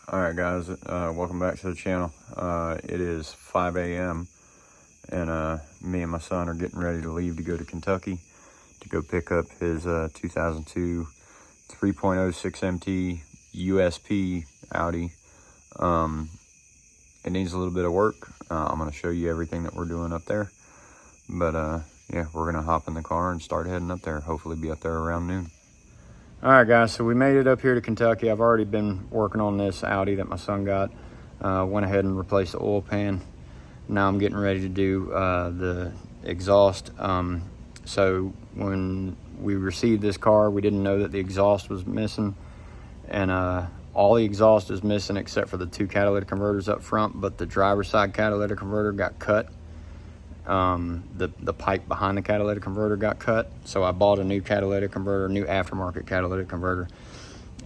All right, guys, welcome back to the channel. It is 5 a.m. and me and my son are getting ready to leave to go to Kentucky to go pick up his 2002 3.06 MT USP Audi. It needs a little bit of work. I'm going to show you everything that we're doing up there. But yeah, we're going to hop in the car and start heading up there. Hopefully be up there around noon. All right, guys, so we made it up here to Kentucky. I've already been working on this Audi that my son got. Went ahead and replaced the oil pan. Now I'm getting ready to do the exhaust. So when we received this car, we didn't know that the exhaust was missing. And all the exhaust is missing except for the two catalytic converters up front, but the driver's side catalytic converter got cut. The pipe behind the catalytic converter got cut, so I bought a new catalytic converter, new aftermarket catalytic converter,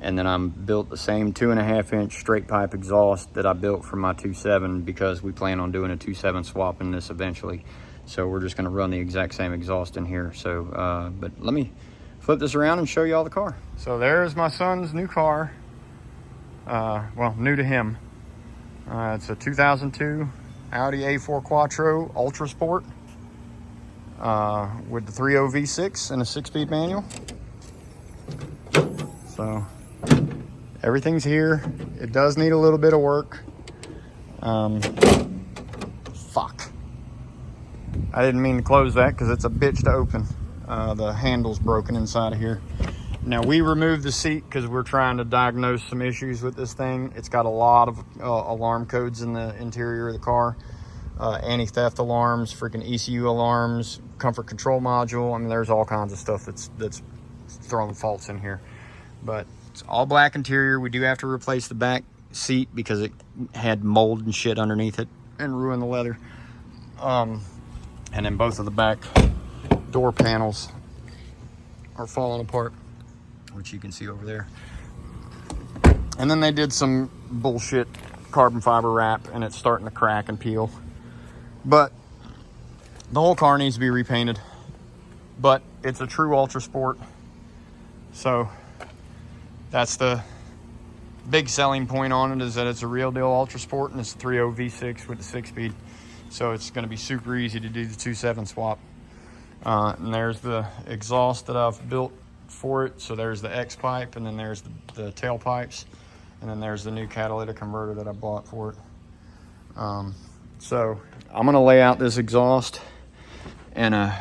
and then I built the same 2.5-inch straight pipe exhaust that I built for my 2.7 because we plan on doing a 2.7 swap in this eventually. So we're just going to run the exact same exhaust in here. So but let me flip this around and show you all the car. So there's my son's new car. Well, new to him. It's a 2002 Audi A4 Quattro ultrasport with the 3.0 V6 and a 6-speed manual. So everything's here. It does need a little bit of work. Fuck. I didn't mean to close that because it's a bitch to open. The handle's broken inside of here. Now, we removed the seat because we're trying to diagnose some issues with this thing. It's got a lot of alarm codes in the interior of the car. Anti-theft alarms, freaking ECU alarms, comfort control module. I mean, there's all kinds of stuff that's throwing faults in here. But it's all black interior. We do have to replace the back seat because it had mold and shit underneath it and ruined the leather. And then both of the back door panels are falling apart, which you can see over there. And then they did some bullshit carbon fiber wrap and it's starting to crack and peel. But the whole car needs to be repainted. But it's a true ultra sport. So that's the big selling point on it, is that it's a real deal ultra sport and it's a 3.0 V6 with the 6-speed. So it's going to be super easy to do the 2.7 swap. And there's the exhaust that I've built for it. So there's the X pipe, and then there's the tail pipes, and then there's the new catalytic converter that I bought for it. So I'm gonna lay out this exhaust and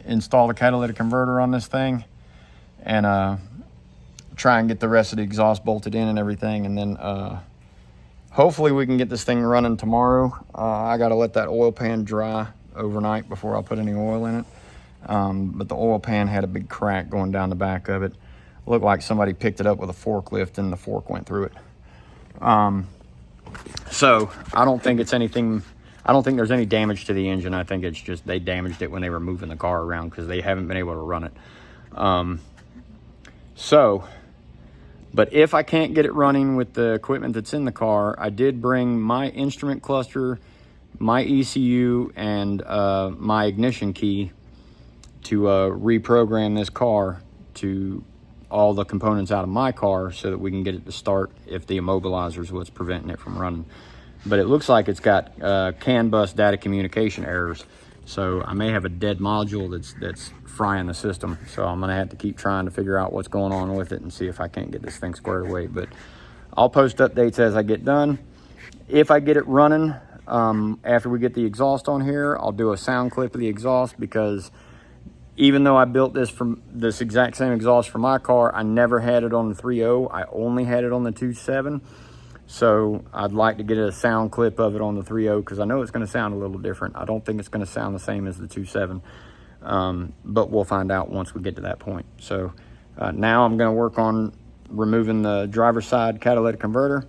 install the catalytic converter on this thing, and try and get the rest of the exhaust bolted in and everything, and then hopefully we can get this thing running tomorrow. I gotta let that oil pan dry overnight before I put any oil in it. But the oil pan had a big crack going down the back of it. Looked like somebody picked it up with a forklift and the fork went through it. So I don't think it's anything. I don't think there's any damage to the engine. I think it's just they damaged it when they were moving the car around because they haven't been able to run it. But if I can't get it running with the equipment that's in the car, I did bring my instrument cluster, my ECU, and my ignition key to reprogram this car to all the components out of my car so that we can get it to start if the immobilizer is what's preventing it from running. But it looks like it's got CAN bus data communication errors. So I may have a dead module that's frying the system. So I'm gonna have to keep trying to figure out what's going on with it and see if I can't get this thing squared away. But I'll post updates as I get done. If I get it running, after we get the exhaust on here, I'll do a sound clip of the exhaust, because even though I built this exact same exhaust for my car, I never had it on the 3.0. I only had it on the 2.7. So I'd like to get a sound clip of it on the 3.0 because I know it's going to sound a little different. I don't think it's going to sound the same as the 2.7, but we'll find out once we get to that point. So now I'm going to work on removing the driver's side catalytic converter,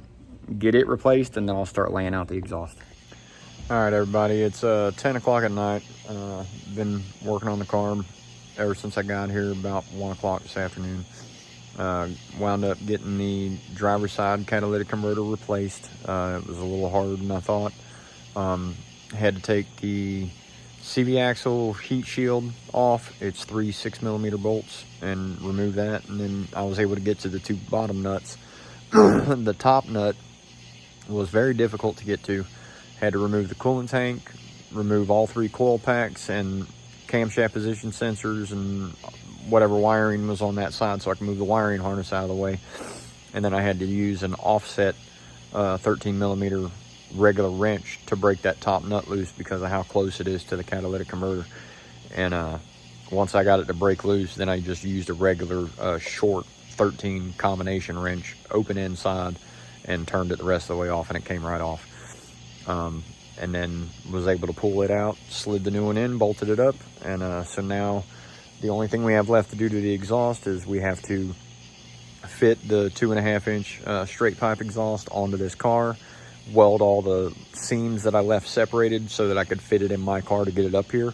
get it replaced, and then I'll start laying out the exhaust. All right, everybody, it's 10 o'clock at night. Been working on the car ever since I got here about 1 o'clock this afternoon. Wound up getting the driver's side catalytic converter replaced. It was a little harder than I thought. Had to take the CV axle heat shield off. It's 3 6mm bolts, and remove that. And then I was able to get to the two bottom nuts. The top nut was very difficult to get to. Had to remove the coolant tank, remove all 3 coil packs and camshaft position sensors and whatever wiring was on that side so I can move the wiring harness out of the way. And then I had to use an offset 13 millimeter regular wrench to break that top nut loose because of how close it is to the catalytic converter. And once I got it to break loose, then I just used a regular short 13 combination wrench, open inside, and turned it the rest of the way off, and it came right off. And then was able to pull it out, slid the new one in, bolted it up, and so now the only thing we have left to do to the exhaust is we have to fit the 2.5 inch straight pipe exhaust onto this car, weld all the seams that I left separated so that I could fit it in my car to get it up here.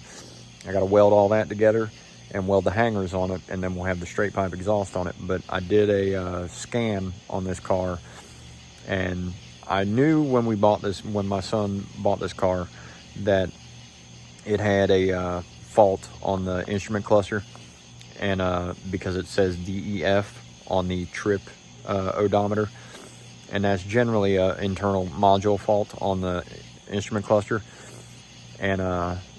I got to weld all that together and weld the hangers on it, and then we'll have the straight pipe exhaust on it. But I did a scan on this car, and I knew when my son bought this car, that it had a fault on the instrument cluster, and because it says DEF on the trip odometer, and that's generally an internal module fault on the instrument cluster. And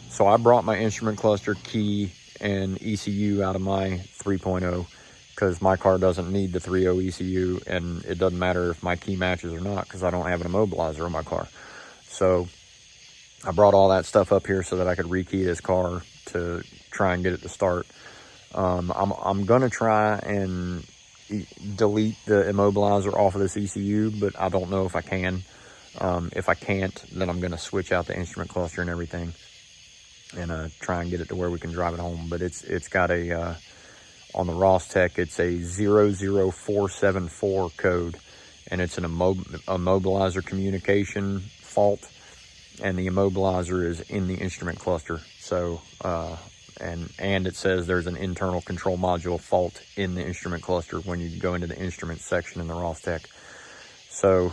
so I brought my instrument cluster, key, and ECU out of my 3.0 because my car doesn't need the 3.0 ECU, and it doesn't matter if my key matches or not because I don't have an immobilizer in my car. So I brought all that stuff up here so that I could rekey this car to try and get it to start. I'm gonna try and delete the immobilizer off of this ECU, but I don't know if I can. If I can't, then I'm gonna switch out the instrument cluster and everything and try and get it to where we can drive it home. But it's got a on the Rostec, it's a 00474 code, and it's an immobilizer communication fault, and the immobilizer is in the instrument cluster. So and it says there's an internal control module fault in the instrument cluster when you go into the instrument section in the Rostec. So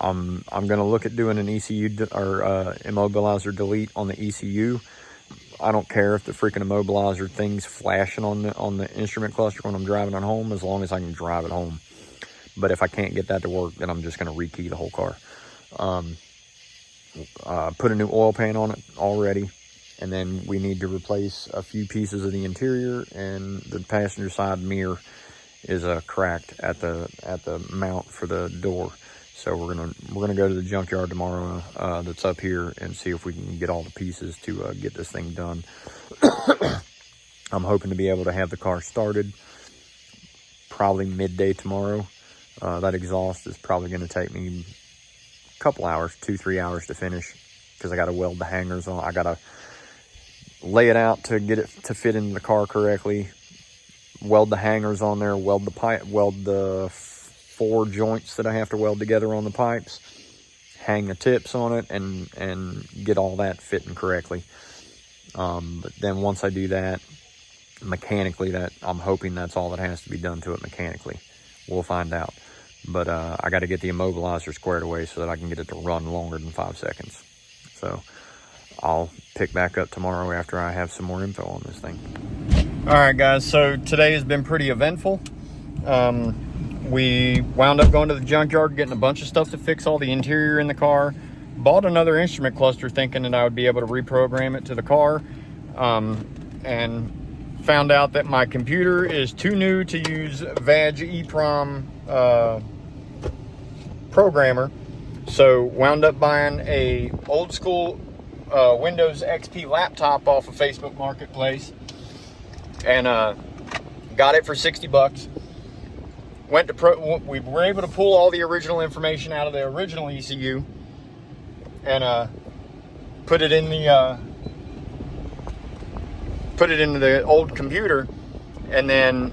I'm gonna look at doing an ECU or immobilizer delete on the ECU. I don't care if the freaking immobilizer thing's flashing on the instrument cluster when I'm driving it home, as long as I can drive it home. But if I can't get that to work, then I'm just gonna rekey the whole car. Put a new oil pan on it already, and then we need to replace a few pieces of the interior, and the passenger side mirror is cracked at the mount for the door. So we're gonna go to the junkyard tomorrow that's up here and see if we can get all the pieces to get this thing done. I'm hoping to be able to have the car started probably midday tomorrow. That exhaust is probably going to take me a couple hours, 2-3 hours to finish, because I got to weld the hangers on. I got to lay it out to get it to fit in the car correctly, weld the hangers on there, weld the pipe, weld the 4 joints that I have to weld together on the pipes, hang the tips on it, and get all that fitting correctly. But then once I do that mechanically, I'm hoping that's all that has to be done to it mechanically. We'll find out. But I got to get the immobilizer squared away so that I can get it to run longer than 5 seconds. So I'll pick back up tomorrow after I have some more info on this thing. All right, guys, so today has been pretty eventful. We wound up going to the junkyard, getting a bunch of stuff to fix all the interior in the car. Bought another instrument cluster thinking that I would be able to reprogram it to the car, and found out that my computer is too new to use VAG EEPROM programmer. So wound up buying a old school Windows XP laptop off of Facebook Marketplace, and got it for $60. We were able to pull all the original information out of the original ECU and put it into the old computer, and then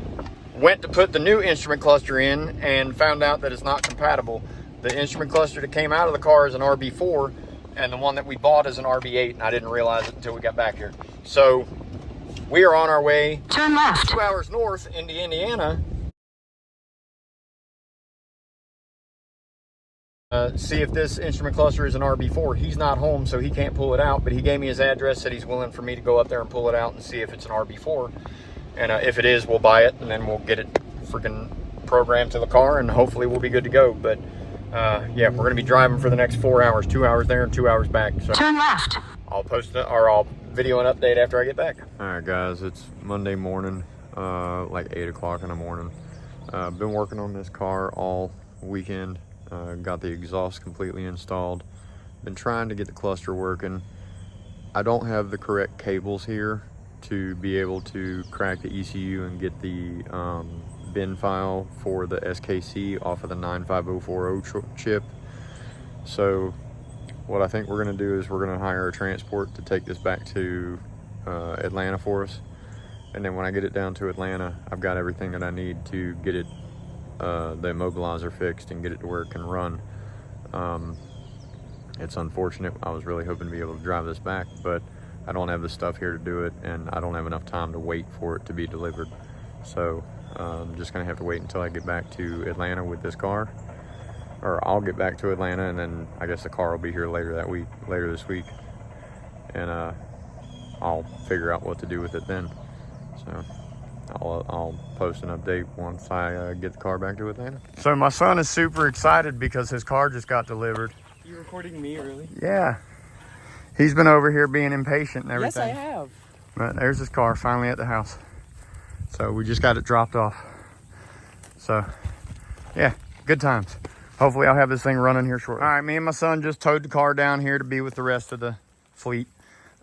went to put the new instrument cluster in and found out that it's not compatible. The instrument cluster that came out of the car is an RB4, and the one that we bought is an RB8, and I didn't realize it until we got back here. So we are on our way, turn left, 2 hours north into Indiana, see if this instrument cluster is an RB4. He's not home, so he can't pull it out, but he gave me his address, said he's willing for me to go up there and pull it out and see if it's an RB4. And if it is, we'll buy it, and then we'll get it freaking programmed to the car, and hopefully we'll be good to go. But Yeah, we're going to be driving for the next 4 hours, 2 hours there and 2 hours back. So turn left. I'll post it, or I'll video an update after I get back. All right, guys, it's Monday morning, like 8 o'clock in the morning. Been working on this car all weekend. Got the exhaust completely installed. Been trying to get the cluster working. I don't have the correct cables here to be able to crack the ECU and get the bin file for the SKC off of the 95040 chip. So what I think we're going to do is we're going to hire a transport to take this back to Atlanta for us. And then when I get it down to Atlanta, I've got everything that I need to get it, the immobilizer fixed and get it to where it can run. It's unfortunate. I was really hoping to be able to drive this back, but I don't have the stuff here to do it, and I don't have enough time to wait for it to be delivered. So I'm just going to have to wait until I get back to Atlanta with this car. Or I'll get back to Atlanta, and then I guess the car will be here later this week. And I'll figure out what to do with it then. So I'll post an update once I get the car back to Atlanta. So my son is super excited because his car just got delivered. You recording me, really? Yeah. He's been over here being impatient and everything. Yes, I have. But there's his car finally at the house. So we just got it dropped off. So yeah, good times. Hopefully I'll have this thing running here shortly. All right, me and my son just towed the car down here to be with the rest of the fleet.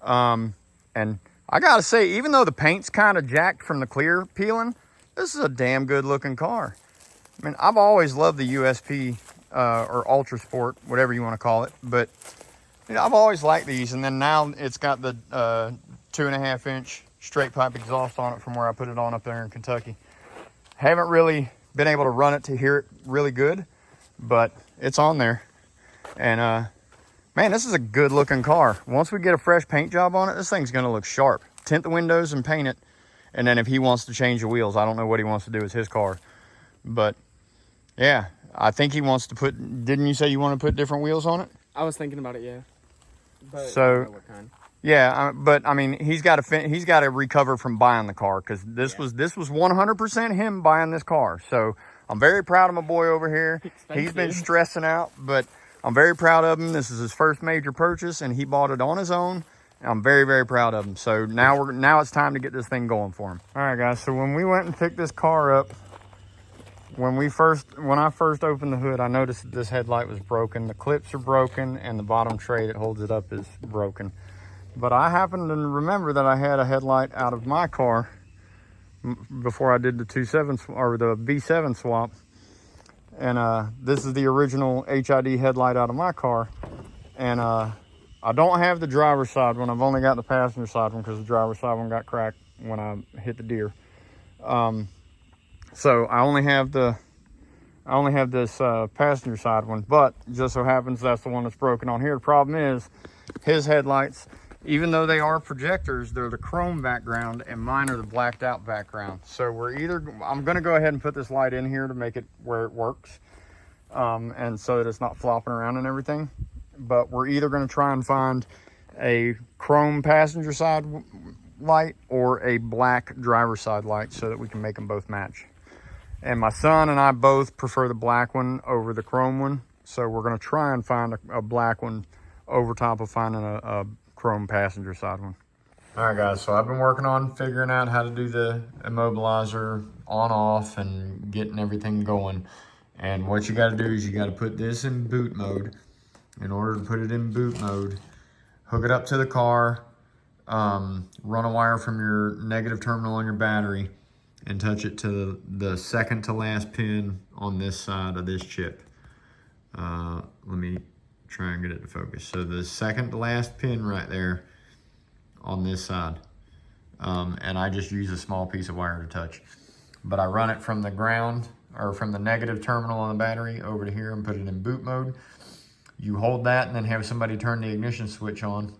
And I gotta say, even though the paint's kind of jacked from the clear peeling, this is a damn good looking car. I mean, I've always loved the USP or ultrasport, whatever you want to call it. But you know, I've always liked these. And then now it's got the 2.5 inch straight pipe exhaust on it from where I put it on up there in Kentucky. Haven't really been able to run it to hear it really good, but it's on there. And man, this is a good looking car. Once we get a fresh paint job on it, this thing's gonna look sharp. Tint the windows and paint it. And then if he wants to change the wheels, I don't know what he wants to do with his car. But yeah, I think he wants to put, didn't you say you want to put different wheels on it? I was thinking about it, yeah. But so, I don't know what kind. Yeah, but I mean, he's got to recover from buying the car, because this was 100% him buying this car. So I'm very proud of my boy over here. He's been stressing out, but I'm very proud of him. This is his first major purchase, and he bought it on his own. I'm very, very proud of him. So now it's time to get this thing going for him. All right, guys. So when we went and picked this car up, when I first opened the hood, I noticed that this headlight was broken. The clips are broken, and the bottom tray that holds it up is broken. But I happened to remember that I had a headlight out of my car before I did the the B7 swap. And this is the original HID headlight out of my car. And I don't have the driver's side one. I've only got the passenger side one because the driver's side one got cracked when I hit the deer. So I only have this passenger side one, but just so happens that's the one that's broken on here. The problem is his headlights, even though they are projectors, they're the chrome background, and mine are the blacked out background. So I'm gonna go ahead and put this light in here to make it where it works, and so that it's not flopping around and everything. But we're either gonna try and find a chrome passenger side light or a black driver's side light so that we can make them both match. And my son and I both prefer the black one over the chrome one. So we're gonna try and find a black one over top of finding a chrome passenger side one. All right, guys, so I've been working on figuring out how to do the immobilizer on off and getting everything going. And what you got to do is you got to put this in boot mode. In order to put it in boot mode, hook it up to the car, run a wire from your negative terminal on your battery, and touch it to the second to last pin on this side of this chip. Let me try and get it to focus. So the second to last pin right there on this side. And I just use a small piece of wire to touch. But I run it from the ground, or from the negative terminal on the battery over to here and put it in boot mode. You hold that and then have somebody turn the ignition switch on,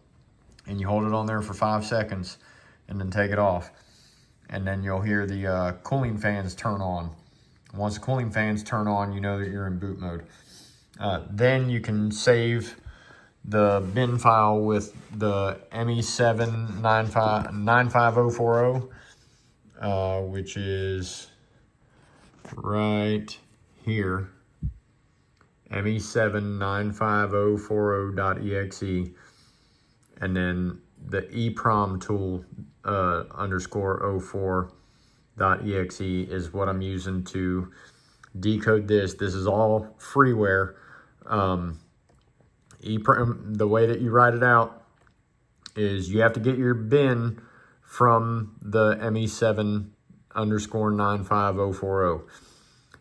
and you hold it on there for 5 seconds and then take it off. And then you'll hear the cooling fans turn on. Once the cooling fans turn on, you know that you're in boot mode. Then you can save the bin file with the ME7 95040, which is right here. me7954040.exe, and then the EEPROM tool underscore 04.exe is what I'm using to decode this. This is all freeware. EEPROM, the way that you write it out is you have to get your bin from the me7 underscore 95040.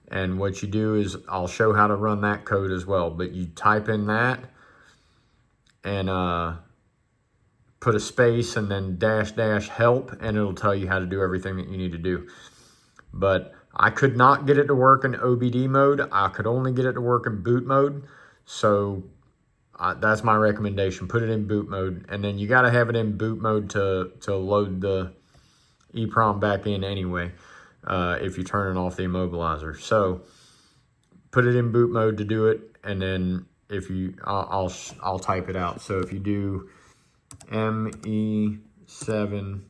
And what you do is, I'll show how to run that code as well, but you type in that and put a space and then -- help, and it'll tell you how to do everything that you need to do. But I could not get it to work in OBD mode. I could only get it to work in boot mode. So that's my recommendation. Put it in boot mode, and then you got to have it in boot mode to load the EEPROM back in anyway, if you're turning off the immobilizer. So put it in boot mode to do it, and then if you, I'll type it out. So if you do me7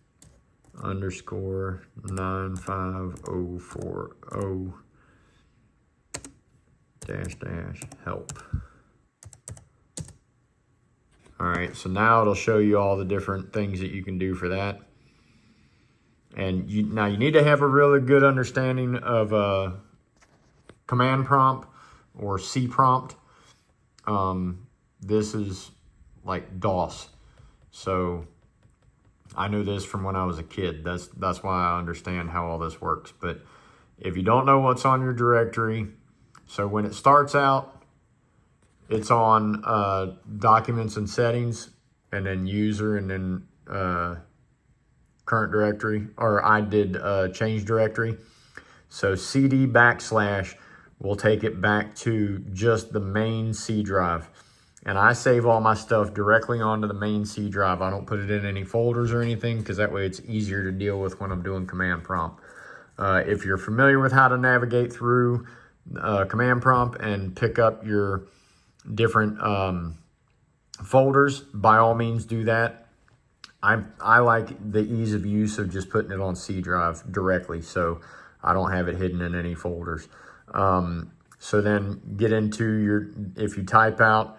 underscore 95040 -- help. All right, so now it'll show you all the different things that you can do for that. And now you need to have a really good understanding of command prompt or C prompt. This is like DOS. So I knew this from when I was a kid. That's why I understand how all this works. But if you don't know what's on your directory, so when it starts out, it's on documents and settings, and then user, and then current directory, or I did change directory. So CD / will take it back to just the main C drive. And I save all my stuff directly onto the main C drive. I don't put it in any folders or anything, because that way it's easier to deal with when I'm doing command prompt. If you're familiar with how to navigate through command prompt and pick up your different folders, by all means do that. I like the ease of use of just putting it on C drive directly, so I don't have it hidden in any folders. So then get into your, if you type out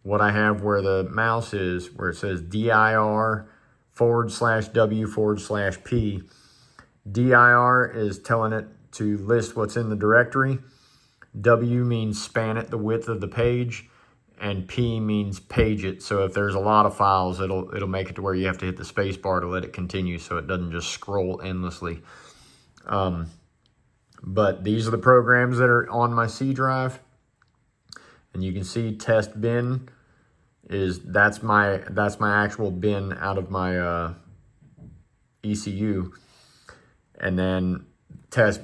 what I have where the mouse is, where it says dir/w/p, dir is telling it to list what's in the directory. W means span it the width of the page, and P means page it. So if there's a lot of files, it'll make it to where you have to hit the space bar to let it continue, so it doesn't just scroll endlessly. But these are the programs that are on my C drive, and you can see test bin that's my actual bin out of my ECU, and then test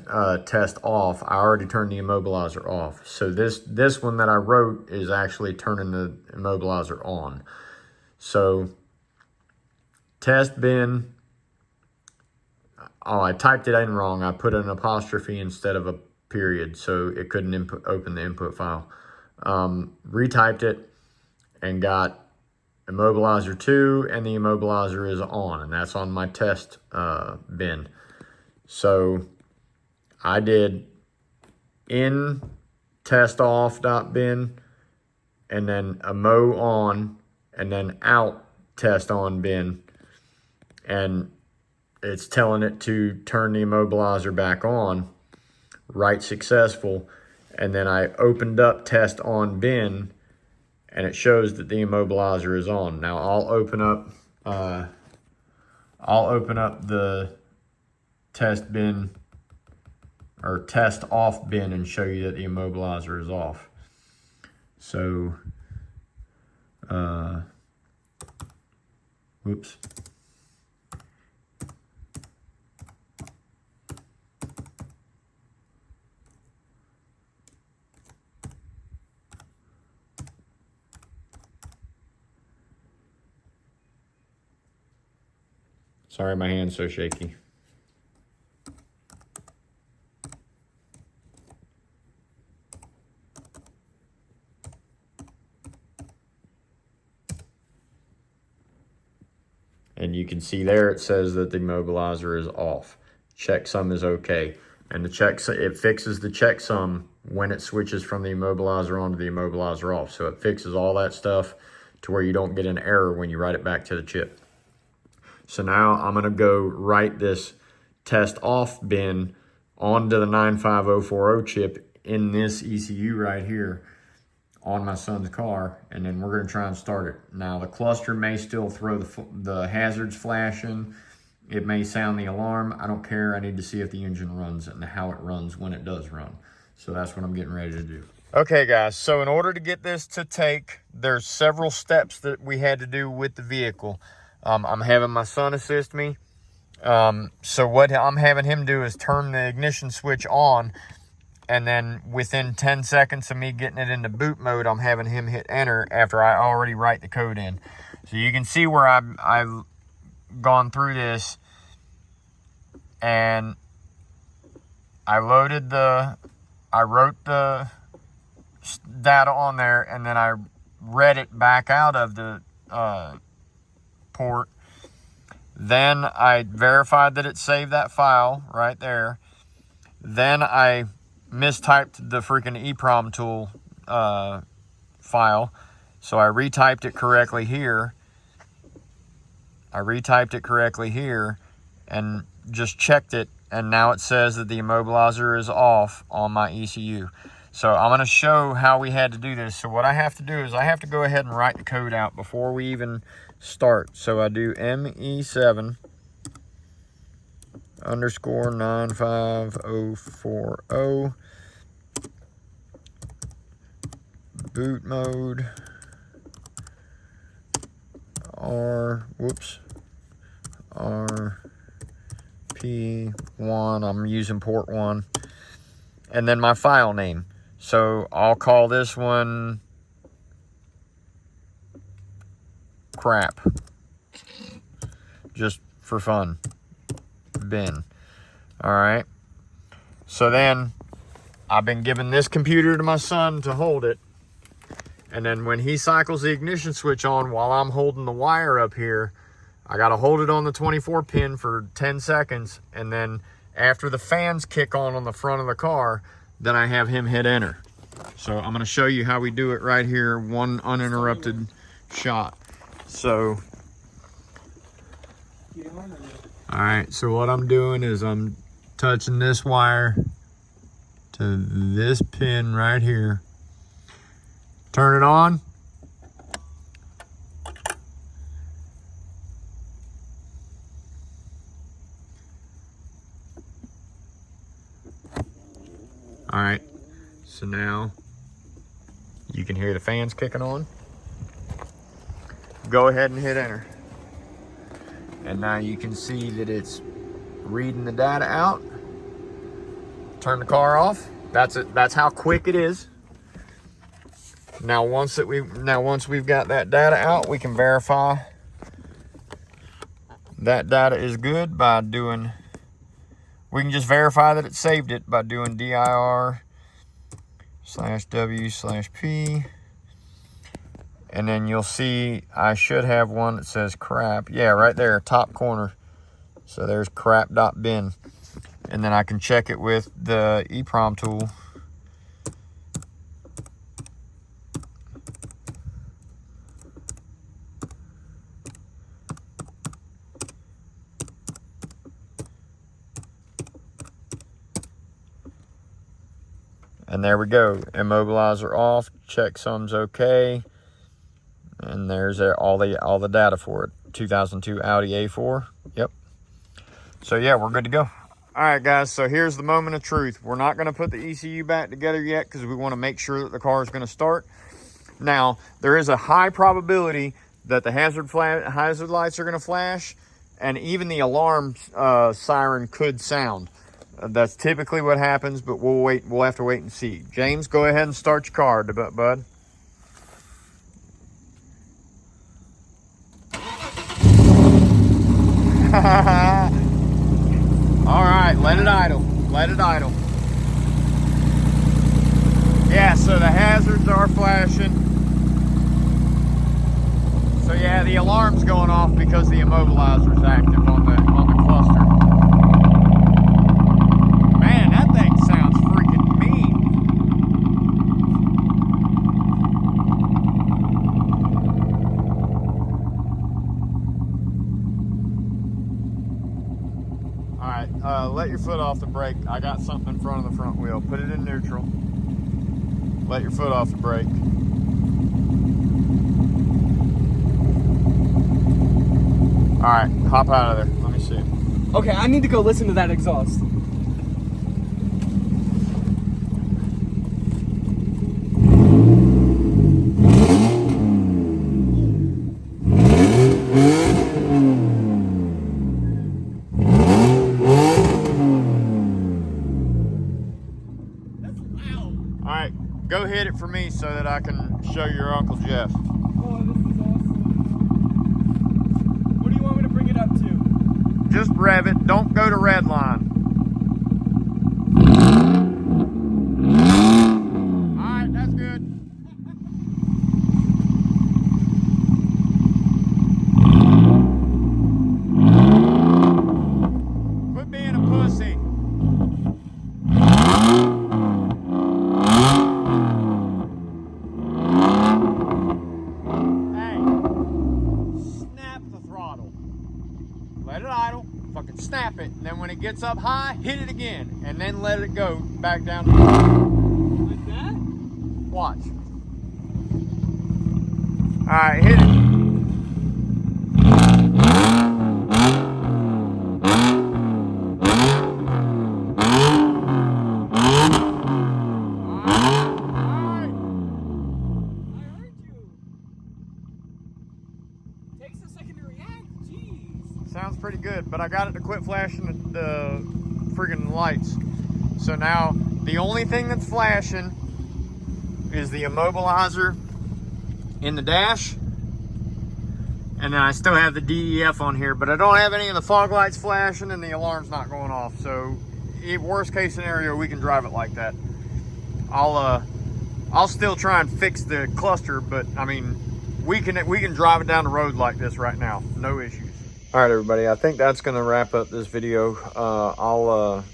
off, I already turned the immobilizer off. So this one that I wrote is actually turning the immobilizer on. So test bin, oh, I typed it in wrong. I put an apostrophe instead of a period, so it couldn't open the input file. Retyped it and got immobilizer 2, and the immobilizer is on, and that's on my test bin. So I did in test off.bin, and then immo on, and then out test on bin, and it's telling it to turn the immobilizer back on. Write successful, and then I opened up test on bin, and it shows that the immobilizer is on. Now I'll open up the test bin, or test off bin, and show you that the immobilizer is off. So, whoops. Sorry, my hand's so shaky. And you can see there it says that the immobilizer is off. Checksum is okay. And it fixes the checksum when it switches from the immobilizer on to the immobilizer off. So it fixes all that stuff to where you don't get an error when you write it back to the chip. So now I'm gonna go write this test off bin onto the 95040 chip in this ECU right here on my son's car, and then we're gonna try and start it. Now the cluster may still throw the hazards flashing. It may sound the alarm. I don't care. I need to see if the engine runs and how it runs when it does run. So that's what I'm getting ready to do. Okay guys, so in order to get this to take, there's several steps that we had to do with the vehicle. I'm having my son assist me. So what I'm having him do is turn the ignition switch on, and then within 10 seconds of me getting it into boot mode, I'm having him hit enter after I already write the code in. So you can see where I've gone through this, and I wrote the data on there, and then I read it back out of the port. Then I verified that it saved that file right there. Then I mistyped the freaking EEPROM tool file. So I retyped it correctly here. And just checked it. And now it says that the immobilizer is off on my ECU. So I'm going to show how we had to do this. So what I have to do is I have to go ahead and write the code out before we even start. So I do ME7 underscore 95040 boot mode RP1. I'm using port 1. And then my file name. So I'll call this one crap, just for fun. Bin. All right. So then I've been giving this computer to my son to hold it. And then when he cycles the ignition switch on while I'm holding the wire up here, I got to hold it on the 24 pin for 10 seconds. And then after the fans kick on the front of the car, then I have him hit enter. So I'm going to show you how we do it right here, one uninterrupted shot. So, all right, so what I'm doing is I'm touching this wire to this pin right here. Turn it on. All right, so now you can hear the fans kicking on. Go ahead and hit enter. And now you can see that it's reading the data out. Turn the car off. That's it. That's how quick it is. Now once we've got that data out, we can verify that data is good by doing, we can just verify that it saved it by doing dir/w/p. And then you'll see I should have one that says crap. Yeah, right there, top corner. So there's crap.bin. And then I can check it with the EEPROM tool. And there we go. Immobilizer off. Checksum's okay. And there's all the data for it. 2002 Audi A4. Yep. So yeah, we're good to go. All right, guys. So here's the moment of truth. We're not going to put the ECU back together yet because we want to make sure that the car is going to start. Now, there is a high probability that the hazard lights are going to flash, and even the alarm siren could sound. That's typically what happens, but we'll wait. We'll have to wait and see. James, go ahead and start your car, bud. All right, let it idle. Yeah, so the hazards are flashing. So yeah, the alarm's going off because the immobilizer is active on the cluster. Man, that thing sounds freaking mean. let your foot off the brake. I got something in front of the front wheel. Put it in neutral. Let your foot off the brake. All right, hop out of there. Let me see. Okay, I need to go listen to that exhaust. All right, go hit it for me so that I can show your Uncle Jeff. Oh, this is awesome. What do you want me to bring it up to? Just rev it. Don't go to red line. All right, that's good. Quit being a pussy. Let it idle, fucking snap it, and then when it gets up high, hit it again, and then let it go back down to Like that? watch. All right, hit it. Sounds pretty good, but I got it to quit flashing the friggin' lights. So now the only thing that's flashing is the immobilizer in the dash, and then I still have the DEF on here, but I don't have any of the fog lights flashing and the alarm's not going off. So worst case scenario, we can drive it like that. I'll still try and fix the cluster, but I mean, we can drive it down the road like this right now, no issues. All right, everybody, I think that's gonna wrap up this video. I'll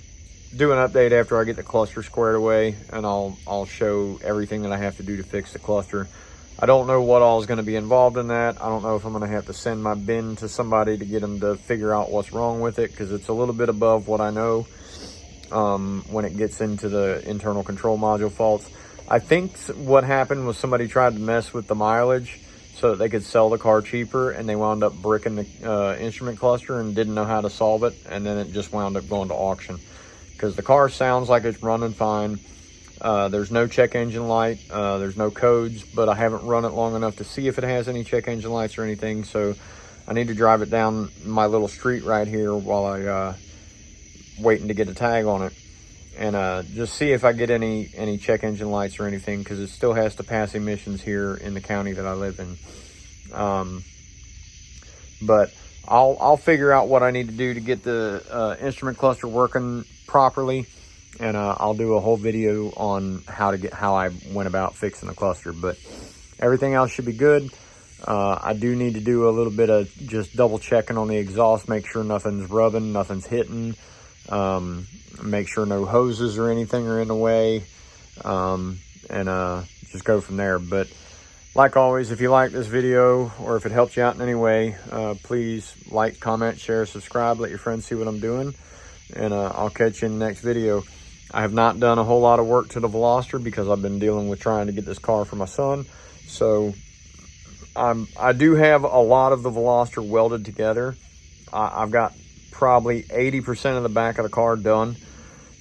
do an update after I get the cluster squared away, and I'll show everything that I have to do to fix the cluster. I don't know what all is gonna be involved in that. I don't know if I'm gonna have to send my bin to somebody to get them to figure out what's wrong with it, because it's a little bit above what I know when it gets into the internal control module faults. I think what happened was somebody tried to mess with the mileage so that they could sell the car cheaper, and they wound up bricking the instrument cluster and didn't know how to solve it, and then it just wound up going to auction. Because the car sounds like it's running fine. There's no check engine light, there's no codes, but I haven't run it long enough to see if it has any check engine lights or anything, so I need to drive it down my little street right here while I waiting to get a tag on it, and just see if I get any check engine lights or anything, because it still has to pass emissions here in the county that I live in. But I'll figure out what I need to do to get the instrument cluster working properly, and I'll do a whole video on how I went about fixing the cluster. But everything else should be good. I do need to do a little bit of just double checking on the exhaust, make sure nothing's rubbing, nothing's hitting, make sure no hoses or anything are in the way, and just go from there. But like always, if you like this video or if it helps you out in any way, please like, comment, share, subscribe, let your friends see what I'm doing, and I'll catch you in the next video. I have not done a whole lot of work to the Veloster because I've been dealing with trying to get this car for my son. So I do have a lot of the Veloster welded together. I've got probably 80% of the back of the car done.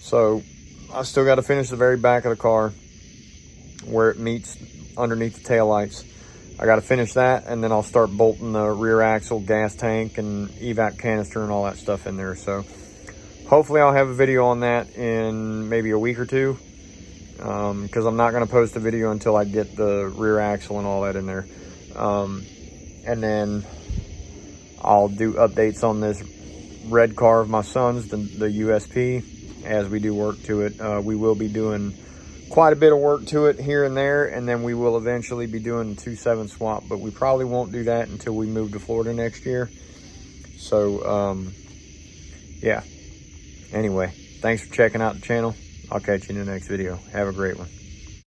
So I still got to finish the very back of the car where it meets underneath the taillights. I got to finish that, and then I'll start bolting the rear axle, gas tank, and evap canister and all that stuff in there. So hopefully I'll have a video on that in maybe a week or two, because I'm not going to post a video until I get the rear axle and all that in there. And then I'll do updates on this red car of my son's, the USP, as we do work to it. We will be doing quite a bit of work to it here and there, and then we will eventually be doing a 2.7 swap, but we probably won't do that until we move to Florida next year. So yeah, anyway, thanks for checking out the channel. I'll catch you in the next video. Have a great one.